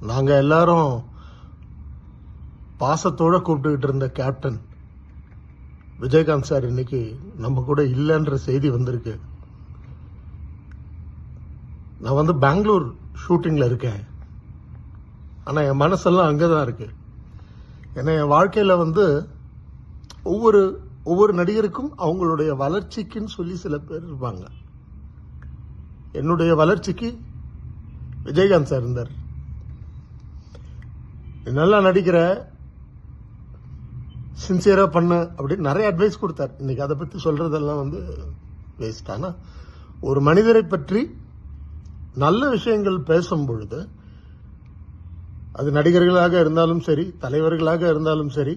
நாங்கள் எல்லாரும் பாசத்தோடு கூப்பிட்டுக்கிட்டு இருந்த கேப்டன் விஜயகாந்த் சார் இன்னைக்கு நம்ம கூட இல்லைன்ற செய்தி வந்திருக்கு. நான் பெங்களூர் ஷூட்டிங்கில் இருக்கேன். ஆனால் என் மனசெல்லாம் அங்கே தான் இருக்கு. ஏன்னா என் வாழ்க்கையில் ஒவ்வொரு நடிகருக்கும் அவங்களுடைய வளர்ச்சிக்குன்னு சொல்லி சில பேர் இருப்பாங்க. என்னுடைய வளர்ச்சிக்கு விஜயகாந்த் சார் இருந்தார். நல்லா நடிக்கிற, சின்சியரா பண்ண அப்படின்னு நிறைய அட்வைஸ் கொடுத்தார். இன்னைக்கு அதை பத்தி சொல்றதெல்லாம் வேஸ்ட். ஆனா ஒரு மனிதரை பற்றி நல்ல விஷயங்கள் பேசும் பொழுது, அது நடிகர்களாக இருந்தாலும் சரி, தலைவர்களாக இருந்தாலும் சரி,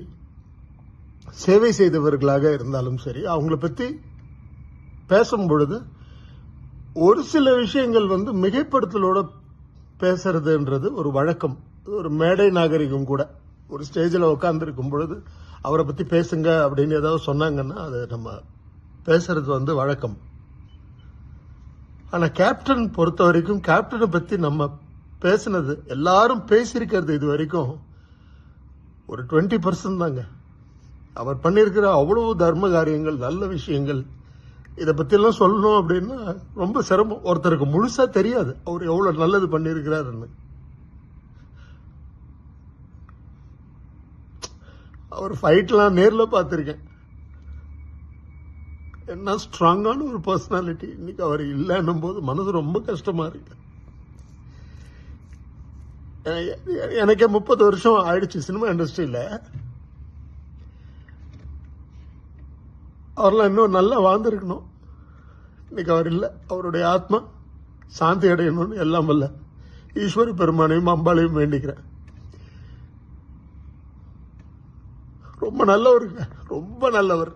சேவை செய்தவர்களாக இருந்தாலும் சரி, அவங்கள பத்தி பேசும் பொழுது ஒரு சில விஷயங்கள் மிகைப்படுத்தலோட பேசுறதுன்றது ஒரு வழக்கம். ஒரு மேடை நாகரிகம் கூட. ஒரு ஸ்டேஜில் உட்கார்ந்துருக்கும் பொழுது அவரை பத்தி பேசுங்க அப்படின்னு ஏதாவது சொன்னாங்கன்னா அது நம்ம பேசுறது வழக்கம். ஆனா கேப்டன் பொறுத்த வரைக்கும், கேப்டனை பத்தி நம்ம பேசினது, எல்லாரும் பேசியிருக்கிறது இது வரைக்கும் ஒரு 20% தாங்க. அவர் பண்ணியிருக்கிற அவ்வளவு தர்ம காரியங்கள், நல்ல விஷயங்கள், இதை பத்தியெல்லாம் சொல்லணும் அப்படின்னா ரொம்ப சிரமம். ஒருத்தருக்கு முழுசா தெரியாது அவர் எவ்வளவு நல்லது பண்ணியிருக்கிறாருன்னு. அவர் ஃபைட்லாம் நேரில் பார்த்துருக்கேன். என்ன ஸ்ட்ராங்கான ஒரு பர்சனாலிட்டி. இன்னைக்கு அவர் இல்லைன்னும் போது மனசு ரொம்ப கஷ்டமா இருக்கு. எனக்கே 30 வருஷம் ஆயிடுச்சு சினிமா இண்டஸ்ட்ரியில. அவரெல்லாம் இன்னும் நல்லா வாழ்ந்திருக்கணும். இன்னைக்கு அவர் இல்லை. அவருடைய ஆத்மா சாந்தி அடையணும்னு எல்லாம் வல்ல ஈஸ்வரி பெருமானையும் அம்பாளையும் வேண்டிக்கிறேன். ரொம்ப நல்லவருங்க, ரொம்ப நல்லவர்.